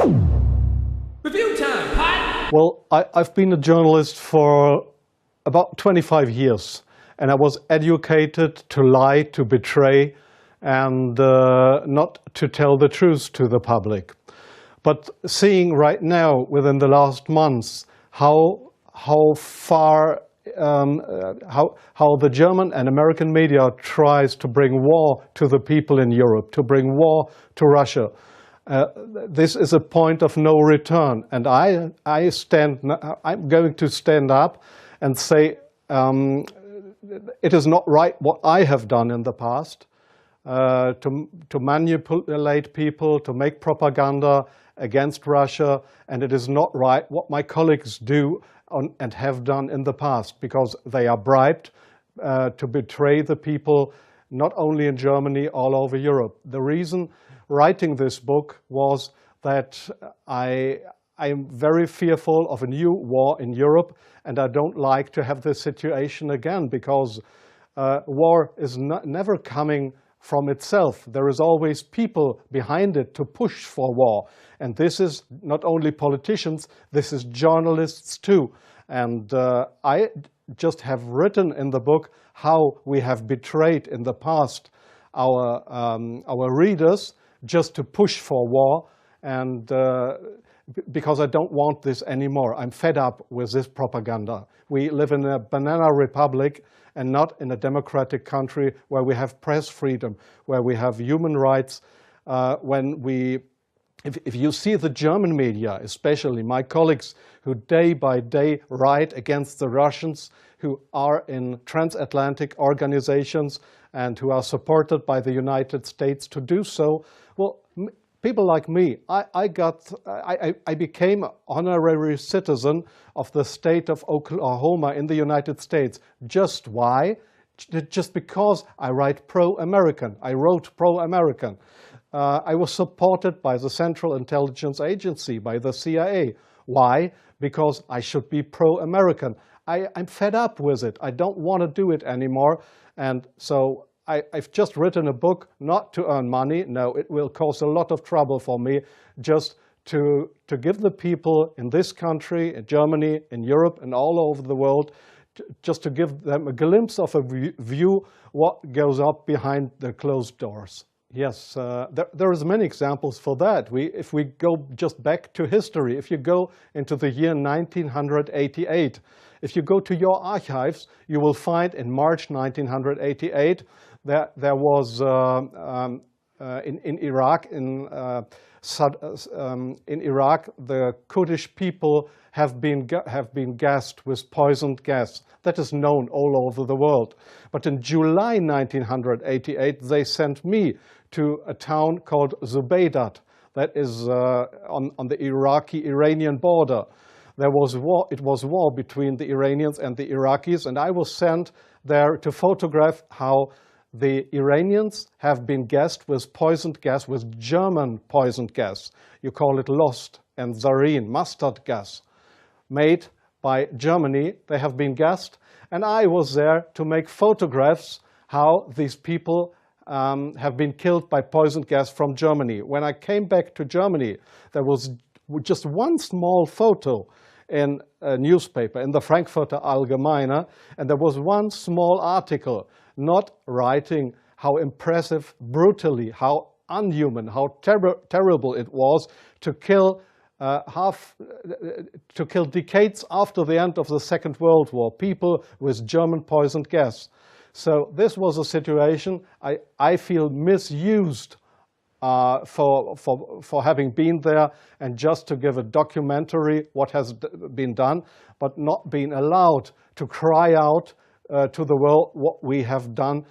Review time, Pat! Well, I've been a journalist for about 25 years, and I was educated to lie, to betray, and not to tell the truth to the public. But seeing right now, within the last months, how far how the German and American media tries to bring war to the people in Europe, to bring war to Russia. This is a point of no return, and I'm going to stand up and say it is not right what I have done in the past, to manipulate people, to make propaganda against Russia, and it is not right what my colleagues do and have done in the past, because they are bribed to betray the people, not only in Germany, all over Europe. The reason writing this book was that I am very fearful of a new war in Europe, and I don't like to have this situation again, because war is never coming from itself. There is always people behind it to push for war. And this is not only politicians, this is journalists too. And I just have written in the book how we have betrayed in the past our readers just to push for war, and because I don't want this anymore. I'm fed up with this propaganda. We live in a banana republic and not in a democratic country where we have press freedom, where we have human rights. If you see the German media, especially my colleagues who day by day write against the Russians, who are in transatlantic organizations and who are supported by the United States to do so, well, people like me, I became an honorary citizen of the state of Oklahoma in the United States. Just why? Just because I write pro-American. I wrote pro-American. I was supported by the Central Intelligence Agency, by the CIA. Why? Because I should be pro-American. I'm fed up with it. I don't want to do it anymore. And so I've just written a book not to earn money. No, it will cause a lot of trouble for me, just to give the people in this country, in Germany, in Europe, and all over the world, just to give them a glimpse of a view what goes up behind the closed doors. Yes, there is many examples for that. If we go just back to history, if you go into the year 1988, if you go to your archives, you will find in March 1988 that there was in Iraq, the Kurdish people have been gassed with poisoned gas. That is known all over the world. But in July 1988, they sent me to a town called Zubaydat, that is on the Iraqi-Iranian border. There was war. It was war between the Iranians and the Iraqis, and I was sent there to photograph how the Iranians have been gassed with poisoned gas, with German poisoned gas. You call it Lost and Zarine, mustard gas, made by Germany. They have been gassed, and I was there to make photographs how these people have been killed by poisoned gas from Germany. When I came back to Germany, there was just one small photo in a newspaper, in the Frankfurter Allgemeine, and there was one small article not writing how impressive, brutally, how unhuman, how terrible it was to kill decades after the end of the Second World War, people with German poisoned gas. So this was a situation I feel misused for having been there and just to give a documentary what has been done, but not being allowed to cry out to the world what we have done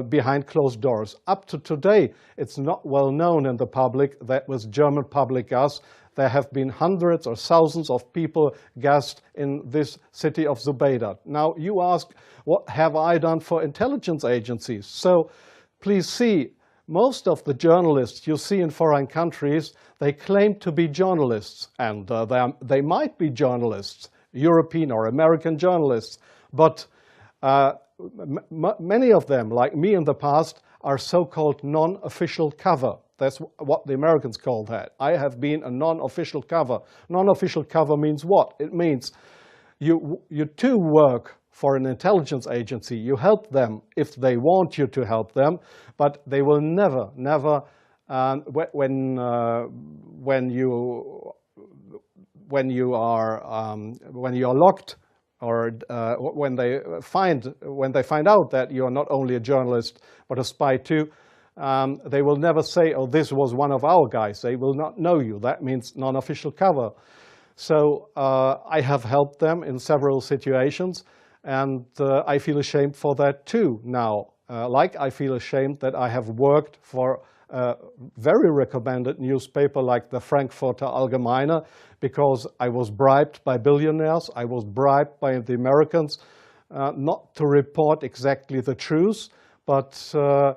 behind closed doors. Up to today, it's not well known in the public that with German public gas, there have been hundreds or thousands of people gassed in this city of Zubaydat. Now, you ask, what have I done for intelligence agencies? So, please see, most of the journalists you see in foreign countries, they claim to be journalists, and they might be journalists, European or American journalists, but many of them, like me in the past, are so-called non-official cover. That's what the Americans call that. I have been a non-official cover. Non-official cover means what? It means you too work for an intelligence agency. You help them if they want you to help them, but they will never, when you are locked, or when they find out that you are not only a journalist but a spy too, they will never say, "Oh, this was one of our guys." They will not know you. That means non-official cover. So I have helped them in several situations, and I feel ashamed for that too now. Like I feel ashamed that I have worked for a very recommended newspaper like the Frankfurter Allgemeine, because I was bribed by billionaires, I was bribed by the Americans not to report exactly the truth, but I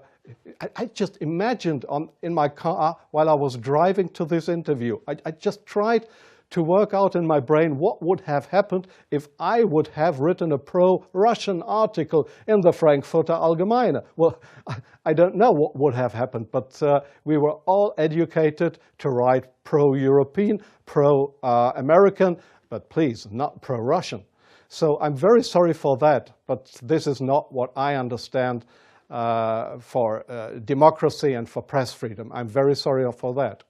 just imagined in my car while I was driving to this interview, I just tried to work out in my brain what would have happened if I would have written a pro-Russian article in the Frankfurter Allgemeine. Well, I don't know what would have happened, but we were all educated to write pro-European, pro-American, but please, not pro-Russian. So I'm very sorry for that, but this is not what I understand for democracy and for press freedom. I'm very sorry for that.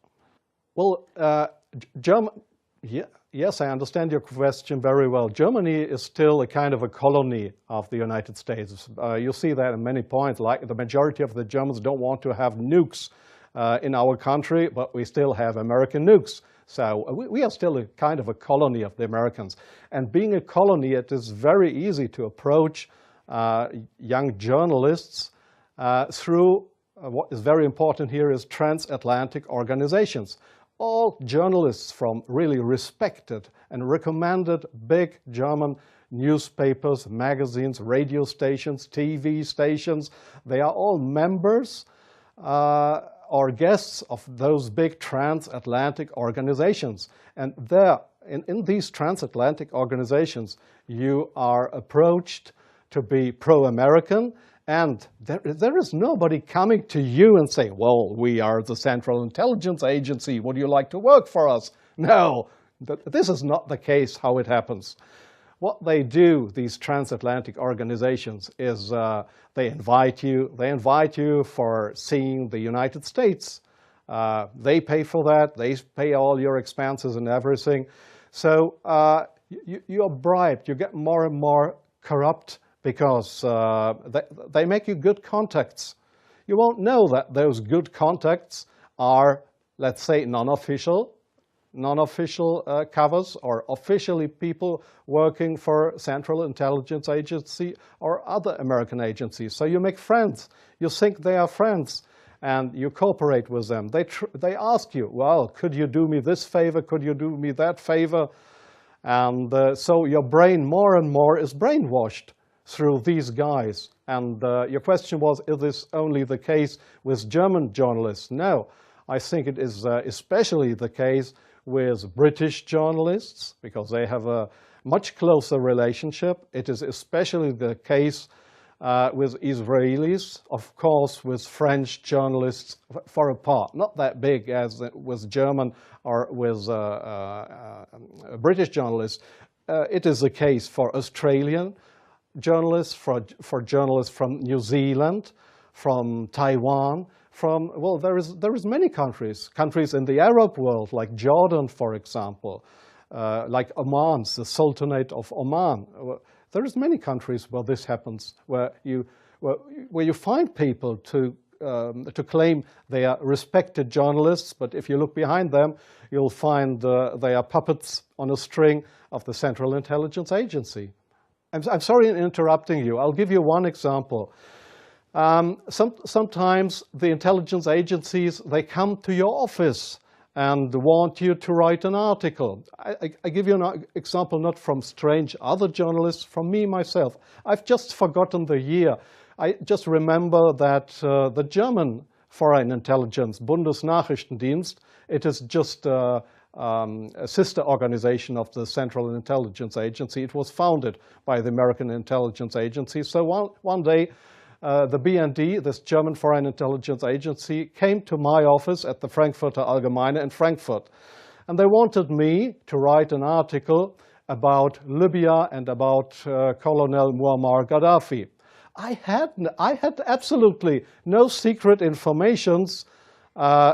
Well, yes, I understand your question very well. Germany is still a kind of a colony of the United States. You see that in many points, like the majority of the Germans don't want to have nukes in our country, but we still have American nukes. So we are still a kind of a colony of the Americans. And being a colony, it is very easy to approach young journalists through what is very important here is transatlantic organizations. All journalists from really respected and recommended big German newspapers, magazines, radio stations, TV stations, they are all members or guests of those big transatlantic organizations. And there, in these transatlantic organizations, you are approached to be pro-American, and there is nobody coming to you and saying, "Well, we are the Central Intelligence Agency. Would you like to work for us?" No, this is not the case how it happens. What they do, these transatlantic organizations, is they invite you for seeing the United States. They pay for that. They pay all your expenses and everything. So you are bribed. You get more and more corrupt, because they make you good contacts. You won't know that those good contacts are, let's say, non-official covers, or officially people working for Central Intelligence Agency or other American agencies. So you make friends. You think they are friends, and you cooperate with them. They ask you, "Well, could you do me this favor? Could you do me that favor?" And so your brain more and more is brainwashed through these guys. And your question was, is this only the case with German journalists? No, I think it is especially the case with British journalists, because they have a much closer relationship. It is especially the case with Israelis, of course, with French journalists for a part, not that big as with German or with British journalists. It is the case for Australian journalists, for journalists from New Zealand, from Taiwan, well, there is many countries in the Arab world, like Jordan, for example, like Oman, the Sultanate of Oman. There is many countries where this happens, where you find people to claim they are respected journalists, but if you look behind them, you'll find they are puppets on a string of the Central Intelligence Agency. I'm sorry in interrupting you. I'll give you one example. Sometimes the intelligence agencies, they come to your office and want you to write an article. I give you an example not from strange other journalists, from me myself. I've just forgotten the year. I just remember that the German Foreign Intelligence, Bundesnachrichtendienst, it is just a sister organization of the Central Intelligence Agency. It was founded by the American Intelligence Agency. So one day the BND, this German Foreign Intelligence Agency, came to my office at the Frankfurter Allgemeine in Frankfurt. And they wanted me to write an article about Libya and about Colonel Muammar Gaddafi. I had absolutely no secret informations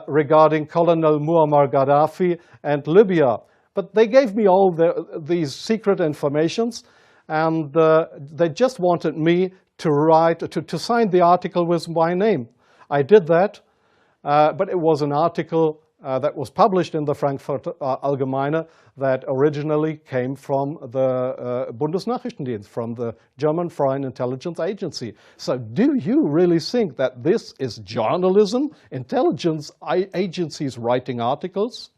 regarding Colonel Muammar Gaddafi and Libya. But they gave me all these secret informations, and they just wanted me to write, to sign the article with my name. I did that, but it was an article that was published in the Frankfurter Allgemeine that originally came from the Bundesnachrichtendienst, from the German Foreign Intelligence Agency. So do you really think that this is journalism, intelligence agencies writing articles?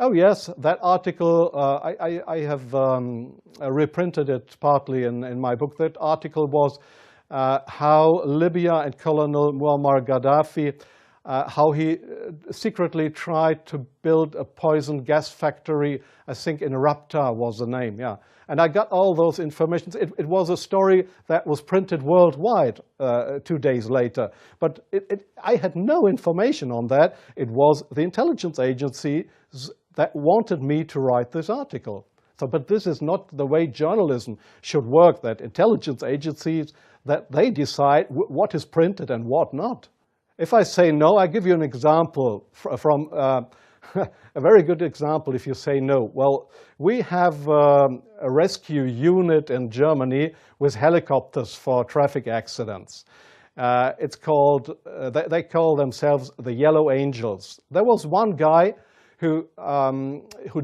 Oh yes, that article, I have reprinted it partly in my book. That article was how Libya and Colonel Muammar Gaddafi, how he secretly tried to build a poison gas factory. I think in Rapta was the name, yeah. And I got all those information. It was a story that was printed worldwide 2 days later. But I had no information on that. It was the intelligence agencies that wanted me to write this article. So, but this is not the way journalism should work, that intelligence agencies, that they decide what is printed and what not. If I say no, I give you an example from a very good example if you say no. Well, we have a rescue unit in Germany with helicopters for traffic accidents. It's called, they call themselves the Yellow Angels. There was one guy who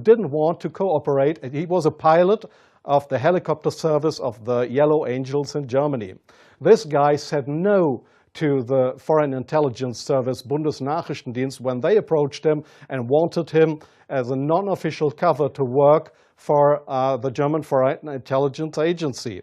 didn't want to cooperate. He was a pilot of the helicopter service of the Yellow Angels in Germany. This guy said no to the Foreign Intelligence Service Bundesnachrichtendienst when they approached him and wanted him as a non-official cover to work for the German Foreign Intelligence Agency,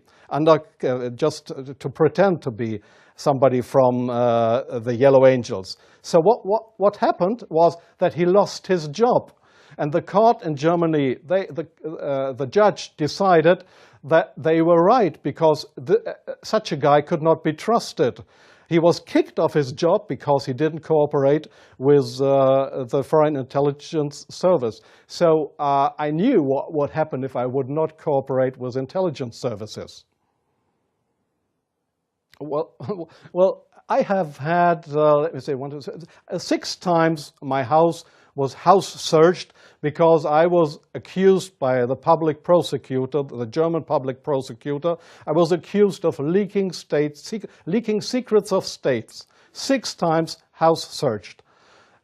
just to pretend to be somebody from the Yellow Angels. So what happened was that he lost his job. And the court in Germany, the judge decided that they were right because such a guy could not be trusted. He was kicked off his job because he didn't cooperate with the Foreign Intelligence Service. So I knew what would happen if I would not cooperate with intelligence services. Well, I have had, let me say, 6 times my house was house searched because I was accused by the public prosecutor, the German public prosecutor. I was accused of leaking secrets of states. 6 times house searched.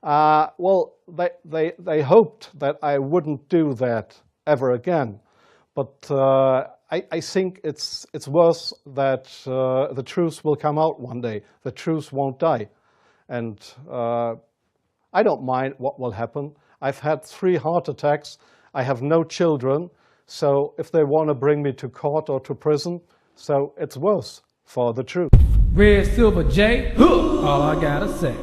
Well, they hoped that I wouldn't do that ever again. But I think it's worse that the truth will come out one day. The truth won't die. And I don't mind what will happen. I've had 3 heart attacks. I have no children. So if they want to bring me to court or to prison, so it's worse for the truth. Redsilverj, all I gotta say.